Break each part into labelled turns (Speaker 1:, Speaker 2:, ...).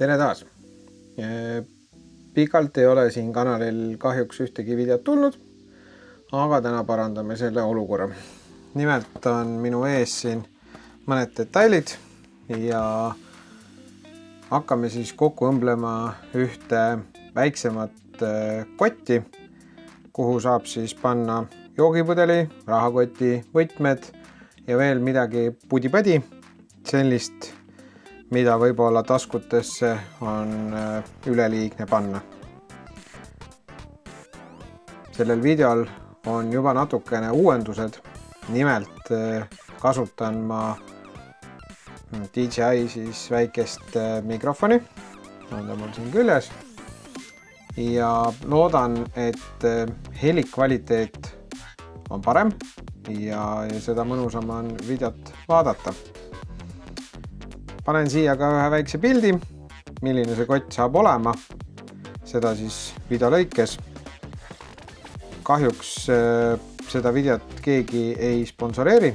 Speaker 1: Tere taas! Pikalt ei ole siin kanalil kahjuks ühtegi videot tulnud, aga täna parandame selle olukorra. Nimelt on minu ees siin mõned detailid ja hakkame siis kokku õmblema ühte väiksemat kotti, kuhu saab siis panna joogipudeli, rahakoti, võtmed ja veel midagi pudi-padi, sellist, mida võib-olla taskutesse on üleliigne panna. Sellel videol on juba natukene uuendused. Nimelt kasutan ma DJI siis väikest mikrofoni, on ta mul siin küljes, ja loodan, et helikvaliteet on parem ja seda mõnusam on videot vaadata. Panen siia ka ühe väikse pildi, milline see kott saab olema, seda siis video lõikes. Kahjuks seda videot keegi ei sponsoreeri,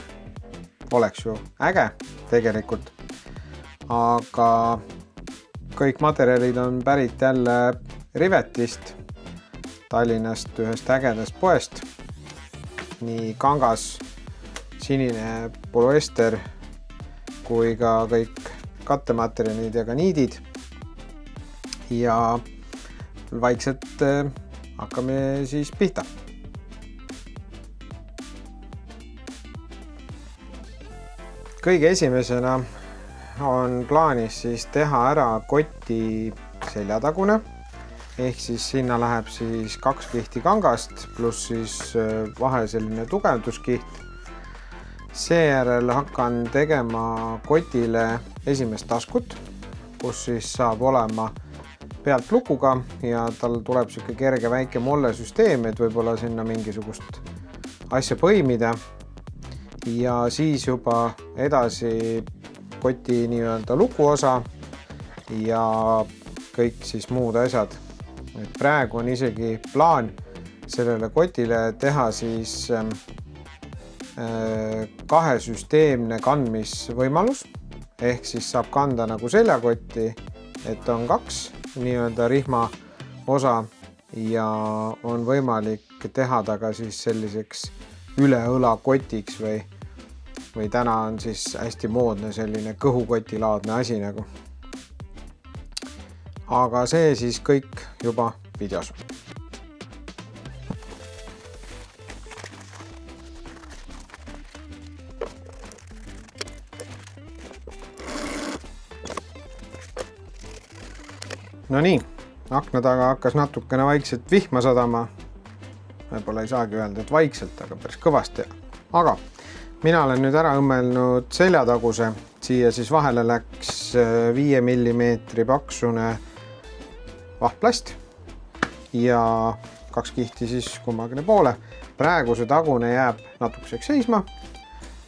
Speaker 1: oleks ju äge tegelikult, aga kõik materjalid on pärit jälle Rivetist, Tallinnast ühest ägedast poest. Nii kangas, sinine polüester kui ka kõik kattematerjalid ja ka niidid. Ja vaikselt hakkame siis pihta. Kõige esimesena on plaanis siis teha ära koti seljatagune, ehk siis sinna läheb siis 2 kihti kangast pluss siis vahe selline tugevduskiht. Seejärel hakkan tegema kotile esimest taskut, kus siis saab olema pealt lukuga ja tal tuleb siuke kerge väike mollesüsteem, et võib-olla sinna mingisugust asja põimida. Ja siis juba edasi koti nii-öelda lukuosa ja kõik siis muud asjad. Et praegu on isegi plaan sellele kotile teha siis kahesüsteemne kandmisvõimalus, ehk siis saab kanda nagu seljakotti, et on 2 nii-öelda rihma osa ja on võimalik teha ta ka siis selliseks üle õla kotiks või täna on siis hästi moodne selline kõhukotilaadne asi nagu. Aga see siis kõik juba videos. No nii, akna taga hakkas natukene vaikselt vihma sadama. Võib-olla ei saagi öelda, et vaikselt, aga päris kõvasti. Aga mina olen nüüd ära õmmelnud seljataguse. Siia siis vahele läks 5 mm paksune vahtplast ja 2 kihti siis kummagine poole. Praegu see tagune jääb natukeseks seisma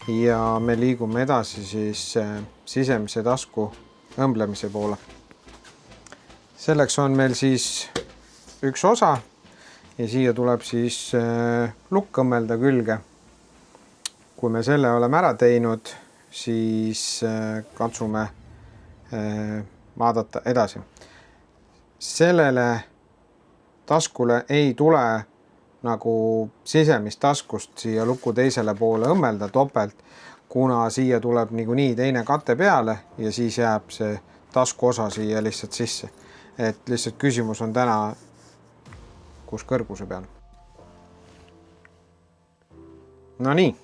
Speaker 1: ja me liigume edasi siis sisemise tasku õmblemise poole. Selleks on meil siis üks osa ja siia tuleb siis lukk õmmelda külge. Kui me selle oleme ära teinud, siis katsume vaadata edasi. Sellele taskule ei tule nagu sisemist taskust siia luku teisele poole õmmelda topelt, kuna siia tuleb niikuinii teine kate peale ja siis jääb see tasku osa siia lihtsalt sisse. Et lihtsalt küsimus on täna, kus kõrguse peal. No nii,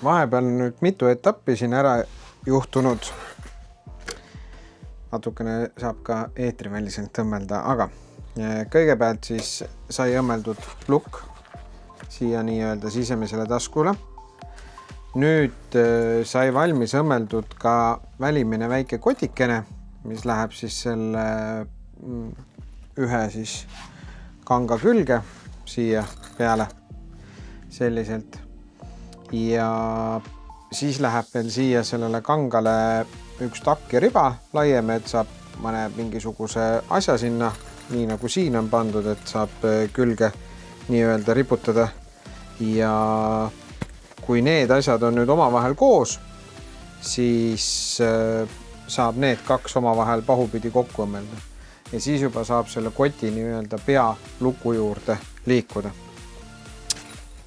Speaker 1: vahepeal nüüd mitu etappi siin ära juhtunud. Natukene saab ka eetriväliselt õmmelda, aga kõigepealt siis sai õmmeldud lukk siia nii-öelda sisemisele taskule. Nüüd sai valmis õmmeldud ka välimine väike kotikene, mis läheb siis selle ühe siis kanga külge siia peale selliselt. Ja siis läheb veel siia sellele kangale üks takk ja riba laiem, et saab mõne mingisuguse asja sinna, nii nagu siin on pandud, et saab külge nii-öelda riputada. Ja kui need asjad on nüüd omavahel koos, siis saab need kaks omavahel pahupidi kokku õmmelda ja siis juba saab selle koti nii-öelda pea luku juurde liikuda.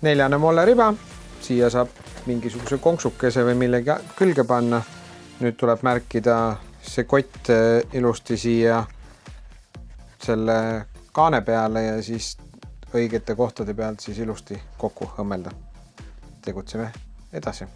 Speaker 1: 4. molleriba, siia saab mingisuguse konksukese või millegi külge panna. Nüüd tuleb märkida see kott ilusti siia selle kaane peale ja siis õigete kohtade pealt siis ilusti kokku õmmelda. Tegutseme edasi.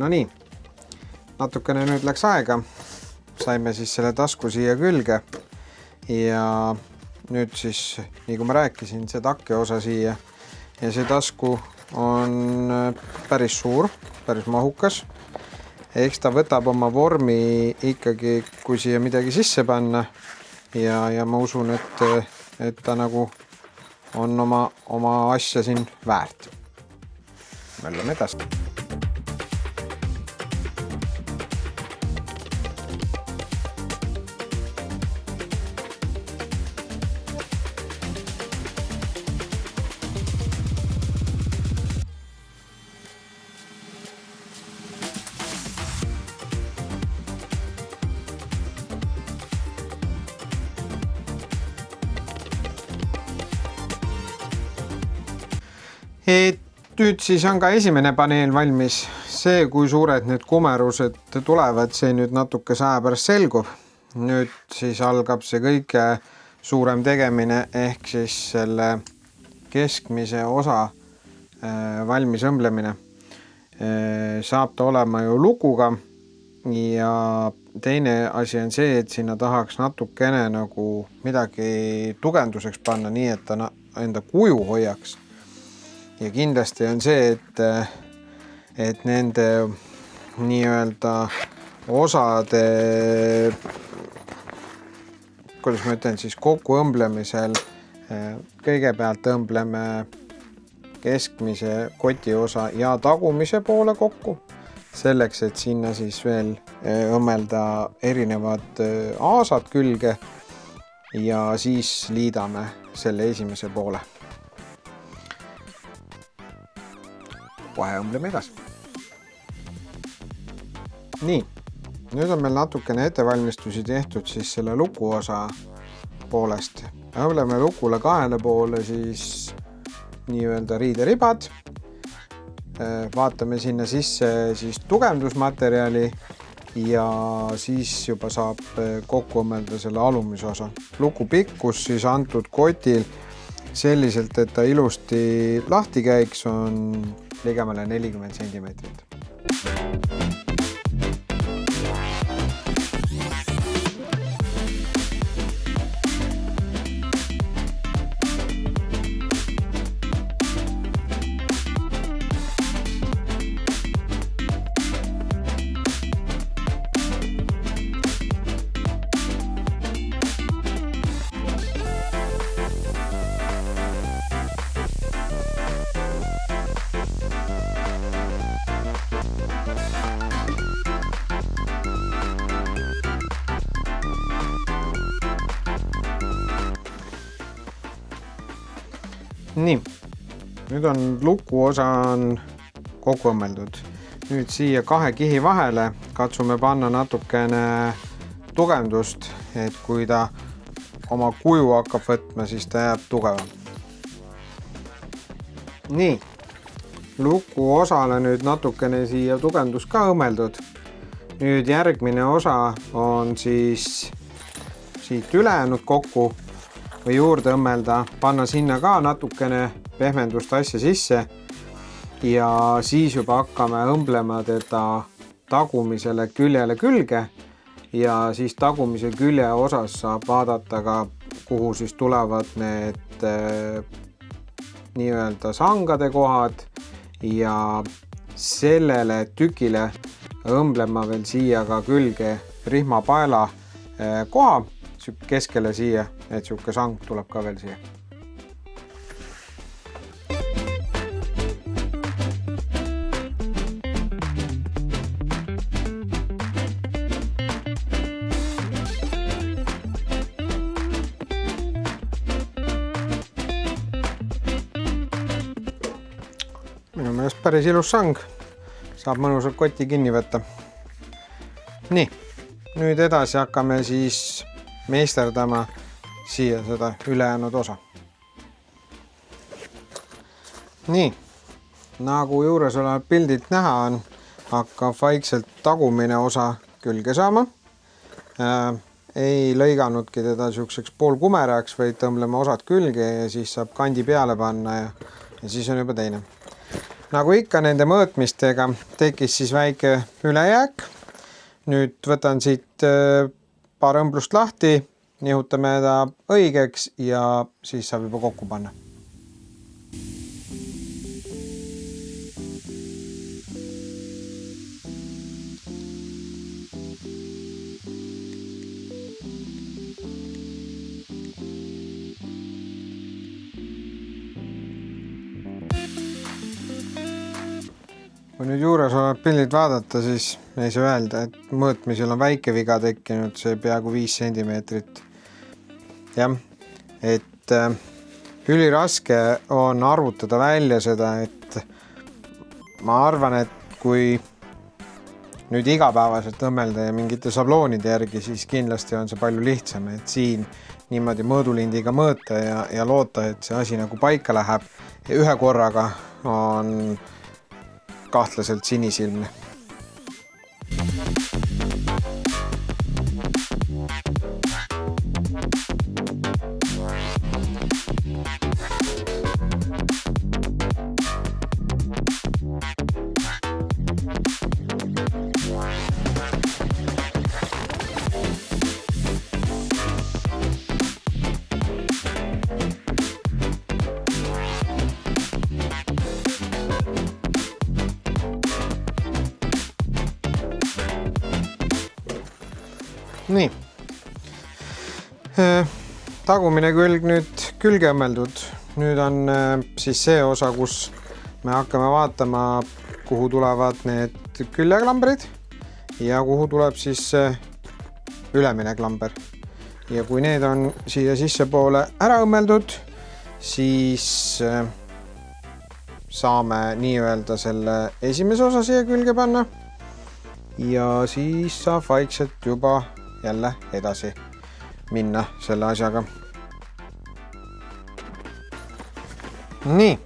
Speaker 1: No nii, natukene nüüd läks aega, saime siis selle tasku siia külge ja nüüd siis, nii kui ma rääkisin, see takke osa siia ja see tasku on päris suur, päris mahukas. Eks ta võtab oma vormi ikkagi, kui siia midagi sisse panna ja ma usun, et ta nagu on oma asja siin väärt. Möllame edasi. Nüüd siis on ka esimene paneel valmis. See, kui suured need kumerused tulevad, see nüüd natuke aja pärast selgub. Nüüd siis algab see kõige suurem tegemine ehk siis selle keskmise osa valmis õmblemine. Saab ta olema ju lukuga ja teine asi on see, et sinna tahaks natukene nagu midagi tugevduseks panna, nii et ta enda kuju hoiaks. Ja kindlasti on see, et nende nii-öelda osade, kuidas ma ütlen, siis kokku õmblemisel kõigepealt õmbleme keskmise koti osa ja tagumise poole kokku, selleks, et sinna siis veel õmmelda erinevad aasad külge ja siis liidame selle esimese poole. Kohe õmbleme edasi. Nii, nüüd on meil natukene ettevalmistusi tehtud siis selle luku osa poolest. Õmbleme lukule kahele poole siis nii-öelda riideribad. Vaatame sinna sisse siis tugevdusmaterjali ja siis juba saab kokku õmmelda selle alumise osa. Luku pikkus siis antud kotil selliselt, et ta ilusti lahti käiks, on ligemale 40 centimeetrit. Nii, nüüd on lukuosa on kokku õmmeldud. Nüüd siia 2 kihi vahele katsume panna natukene tugevdust, et kui ta oma kuju hakkab võtma, siis ta jääb tugevam. Nii, lukuosale nüüd natukene siia tugevdus ka õmmeldud. Nüüd järgmine osa on siis siit ülejäänud kokku või juurde õmmelda, panna sinna ka natukene pehmendust asja sisse ja siis juba hakkame õmblema teda tagumisele küljele külge ja siis tagumise külje osas saab vaadata ka, kuhu siis tulevad need nii-öelda sangade kohad ja sellele tükile õmblema veel siia ka külge rihmapaela koha keskele siia, et siuke sang tuleb ka veel siia. Minu meelest päris ilus sang. Saab mõnusalt kotti kinni võtta. Nii, nüüd edasi hakkame siis meisterdama siia seda ülejäänud osa. Nii, nagu juures olevat pildilt näha on, hakkab vaikselt tagumine osa külge saama. Ei lõiganudki teda siukseks poolkumeraks, vaid tõmbleme osad külge ja siis saab kandi peale panna ja siis on juba teine. Nagu ikka nende mõõtmistega tekkis siis väike ülejääk. Nüüd võtan siit paar õmblust lahti, nihutame ta õigeks ja siis saab juba kokku panna. Kui nüüd juures olevat pildid vaadata, siis ei saa öelda, et mõõtmisel on väike viga tekkinud, see peaaegu 5 sentimeetrit. Jah, et üliraske on arvutada välja seda, et ma arvan, et kui nüüd igapäevaselt õmmelda ja mingite sabloonide järgi, siis kindlasti on see palju lihtsam, et siin niimoodi mõõdulindiga mõõta ja loota, et see asi nagu paika läheb ja ühe korraga on kahtlaselt sinisilmne. Nii, tagumine külg nüüd külge õmmeldud. Nüüd on siis see osa, kus me hakkame vaatama, kuhu tulevad need küljeklambrid ja kuhu tuleb siis ülemine klamber. Ja kui need on siia sisse poole ära õmmeldud, siis saame nii-öelda selle esimese osa siia külge panna ja siis saab vaikselt juba jälle edasi minna selle asjaga. Nii,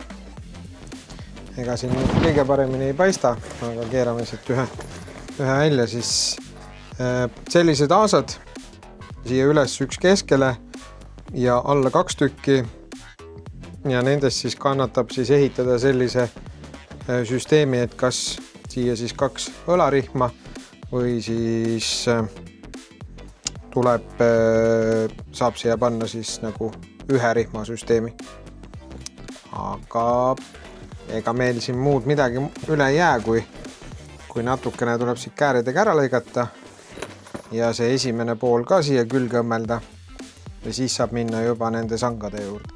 Speaker 1: ega siin kõige paremini ei paista, aga keerame siit ühe välja, siis sellised aasad siia üles üks keskele ja alla 2 tükki ja nendest siis kannatab siis ehitada sellise süsteemi, et kas siia siis 2 õlarihma või siis saab siia panna siis nagu ühe rihmasüsteemi. Aga ega meil siin muud midagi üle ei jää, kui natukene tuleb siit kääridega ära lõigata ja see esimene pool ka siia külge õmmelda ja siis saab minna juba nende sangade juurde.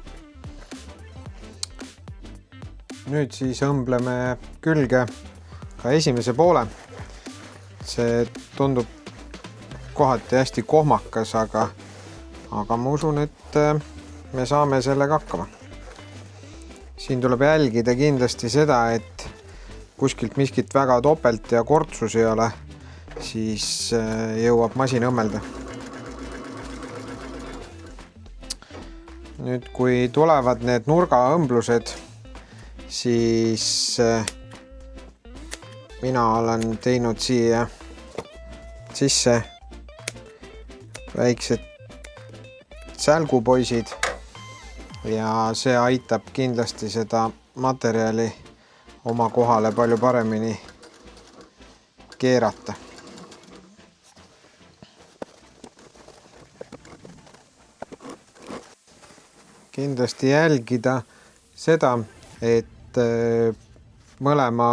Speaker 1: Nüüd siis õmbleme külge ka esimese poole. See tundub kohati hästi kohmakas, aga ma usun, et me saame sellega hakkama. siin tuleb jälgida kindlasti seda, et kuskilt miskit väga topelt ja kortsus ei ole, siis jõuab masin õmmelda. Nüüd, kui tulevad need nurgaõmblused, siis mina olen teinud siia sisse väiksed sälgupoisid ja see aitab kindlasti seda materjali oma kohale palju paremini keerata. Kindlasti jälgida seda, et mõlema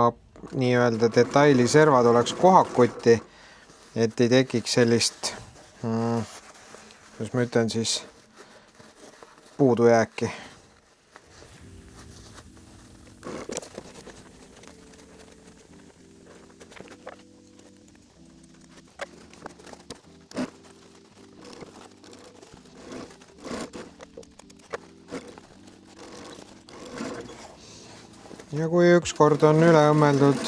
Speaker 1: nii-öelda detailiservad oleks kohakuti, et ei tekiks sellist, kuidas ma ütlen siis, puudujääki. Ja kui ükskord on üle õmmeldud,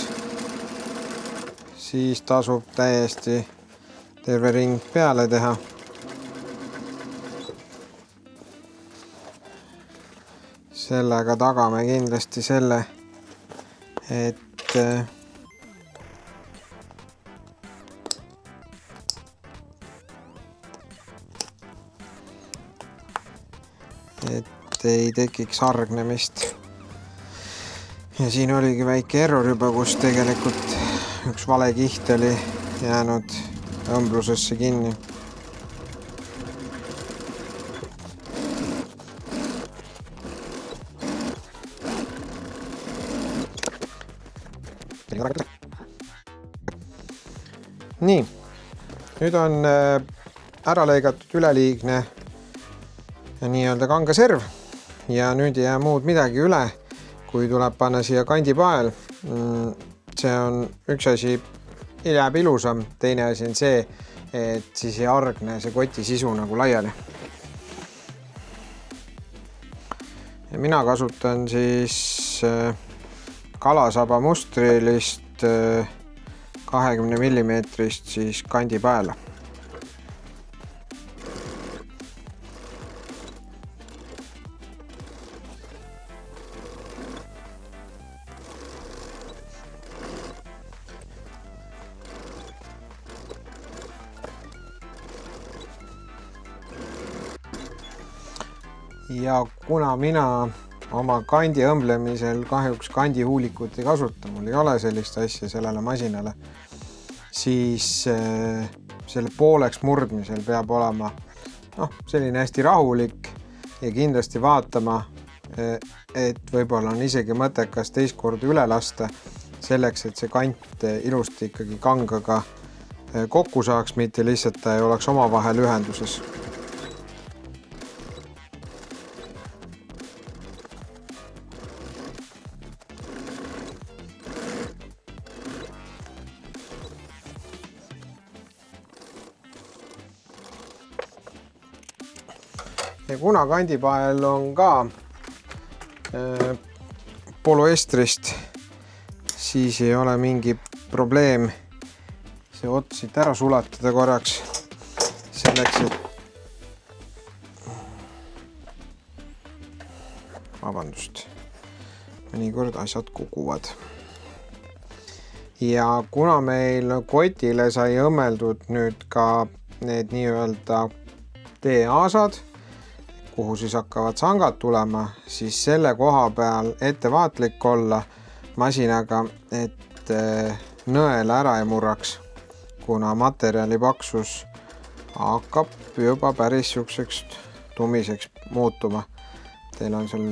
Speaker 1: siis tasub täiesti terve ring peale teha. Sellega tagame kindlasti selle, et ei tekiks hargnemist. Ja siin oligi väike error juba, kus tegelikult üks vale kiht oli jäänud õmblusesse kinni. Nii, nüüd on ära lõigatud üleliigne nii-öelda kangaserv ja nüüd ei jää muud midagi üle, kui tuleb panna siia kandipael. See on üks asi, jääb ilusam, teine asi on see, et siis ei hargne see koti sisu nagu laiali. Ja mina kasutan siis kalasaba mustrilist 20 mm siis kandipaela. Ja kuna mina oma kandi õmblemisel kahjuks kandihuulikut ei kasuta, mul ei ole sellist asja sellele masinale, siis selle pooleks murdmisel peab olema selline hästi rahulik ja kindlasti vaatama, et võib-olla on isegi mõttekas teist korda üle lasta, selleks, et see kant ilusti ikkagi kangaga kokku saaks, mitte lihtsalt ta ei oleks omavahel ühenduses. Ja kuna kandipael on ka polüestrist, siis ei ole mingi probleem see ots siit ära sulatada korraks, selleks, et mõnikord asjad kukuvad. Ja kuna meil kotile sai õmmeldud nüüd ka need nii-öelda T-aasad, kuhu siis hakkavad sangad tulema, siis selle koha peal ettevaatlik olla masinaga, et nõel ära ei murraks, kuna materjali paksus hakkab juba päris siukseks tumiseks muutuma. Teil on seal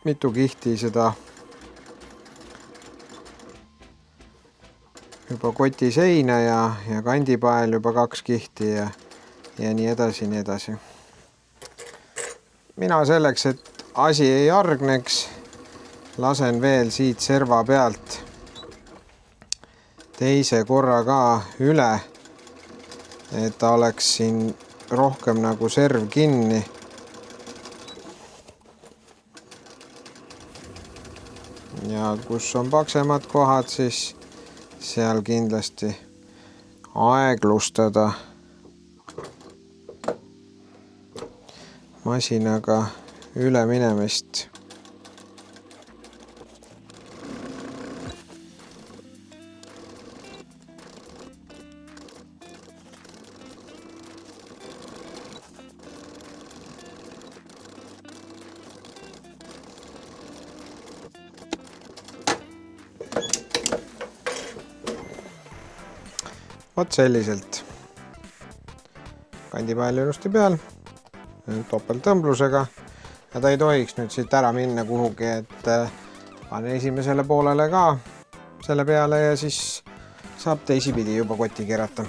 Speaker 1: mitu kihti seda juba koti seina ja kandipael juba 2 kihti ja nii edasi, nii edasi. Mina selleks, et asi ei hargneks, lasen veel siit serva pealt teise korra ka üle, et ta oleks siin rohkem nagu serv kinni. ja kus on paksemad kohad, siis seal kindlasti aeglustada masinaga üle minemist. Vot selliselt. Kandipael ilusti peal, topelttõmblusega ja ta ei tohiks nüüd siit ära minna kuhugi, et panen esimesele poolele ka selle peale ja siis saab teisipidi juba kotti keerata.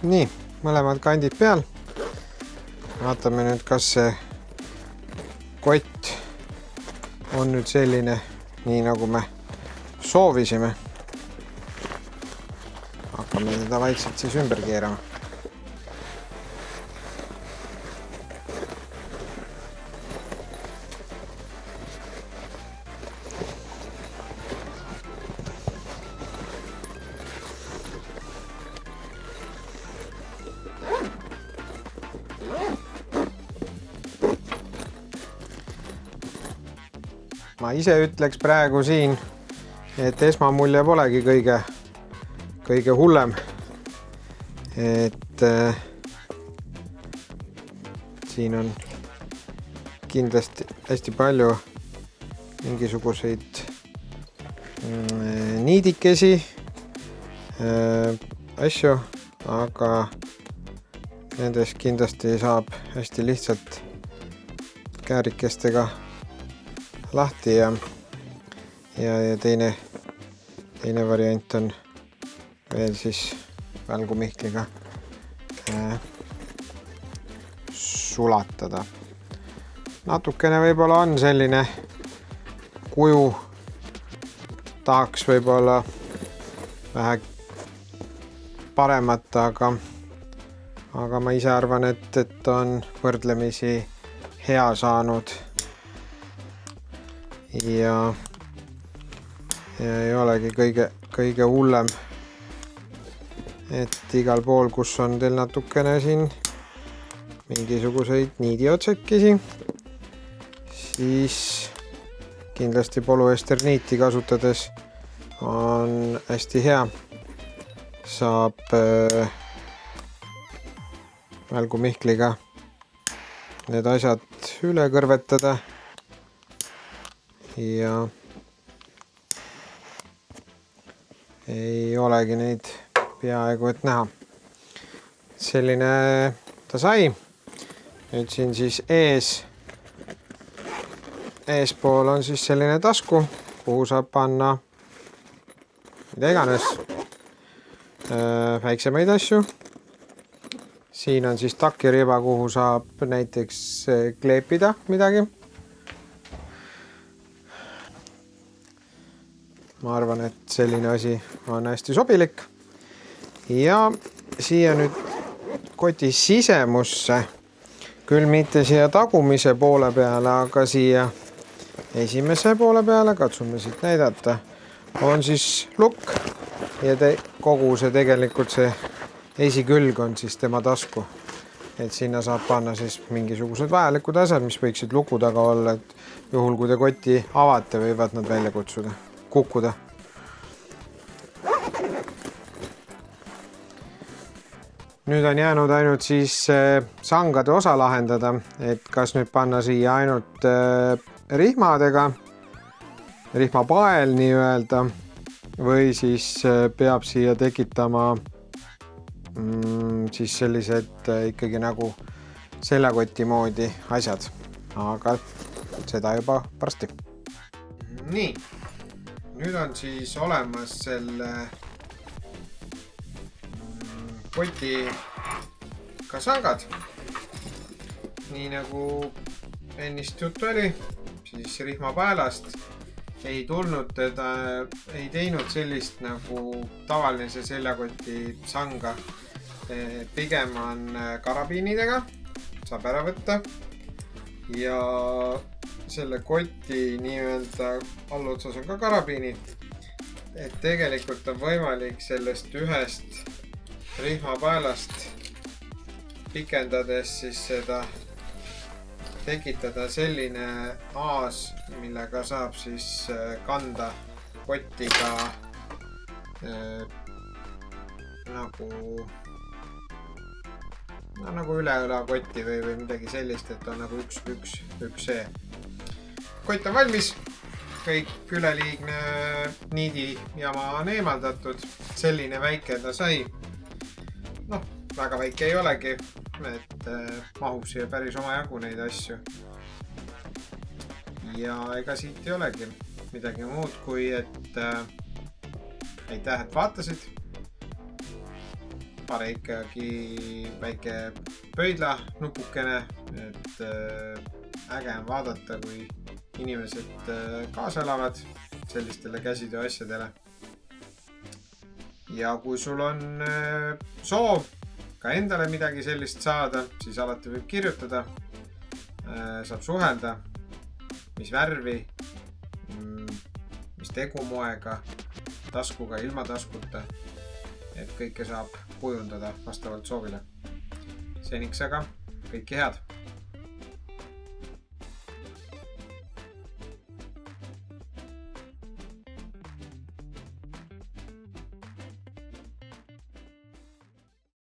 Speaker 1: Nii, mõlemad kandid peal. Vaatame nüüd, kas see kott on nüüd selline, nii nagu me soovisime. Hakkame teda vaikselt siis ümber keerama. Ma ise ütleks praegu siin, et esmamulje polegi kõige hullem. Et siin on kindlasti hästi palju mingisuguseid niidikesi, asju, aga nendest kindlasti saab hästi lihtsalt käärikestega lahti ja teine variant on veel siis välgumihkliga sulatada. Natukene võib-olla on selline kuju, tahaks võib-olla vähe paremat, aga ma ise arvan, et on võrdlemisi hea saanud. Ja ei olegi kõige hullem, et igal pool, kus on teil natukene siin mingisuguseid niidiotsekesi, siis kindlasti polüesterniiti kasutades on hästi hea. Saab välgumihkliga need asjad üle kõrvetada. Ja ei olegi neid peaaegu et näha. Selline ta sai. Nüüd siin siis eespool on siis selline tasku, kuhu saab panna mida iganes väiksemaid asju. Siin on siis takiriba, kuhu saab näiteks kleepida midagi. Ma arvan, et selline asi on hästi sobilik. Ja siia nüüd koti sisemusse, küll mitte siia tagumise poole peale, aga siia esimese poole peale, katsume siit näidata, on siis lukk ja kogu see tegelikult see esikülg on siis tema tasku. Et sinna saab panna siis mingisugused vajalikud asjad, mis võiksid luku taga olla, et juhul kui te koti avate, võivad nad välja kukkuda. Nüüd on jäänud ainult siis sangade osa lahendada, et kas nüüd panna siia ainult rihmadega, rihmapael nii öelda, või siis peab siia tekitama siis sellised ikkagi nagu seljakoti moodi asjad, aga seda juba varsti. Nii, nüüd on siis olemas selle kotiga sangad. Nii nagu ennist juttu oli, siis rihmapaelast ei tulnud ei teinud sellist nagu tavaline see seljakoti sanga. Pigem on karabiinidega, saab ära võtta ja selle koti nii-öelda allotsas on ka karabiinid. Et tegelikult on võimalik sellest ühest rihmapaelast pikendades siis seda tekitada selline aas, millega saab siis kanda kotiga nagu üle-ülakotti või midagi sellist, et on nagu üks see. Kott on valmis, kõik üleliigne niidijama on eemaldatud, selline väike ta sai. Väga väike ei olegi, et mahub siia päris omajagu neid asju. Ja ega siit ei olegi midagi muud kui, et aitäh, et vaatasid. Pane ikkagi väike pöidla nupukene, et äge on vaadata, kui inimesed kaasa elavad sellistele käsitöö asjadele. Ja kui sul on soov ka endale midagi sellist saada, siis alati võib kirjutada, saab suhelda, mis värvi, mis tegumoega, taskuga, ilma taskuta, et kõike saab kujundada vastavalt soovile. Seniks aga kõike head!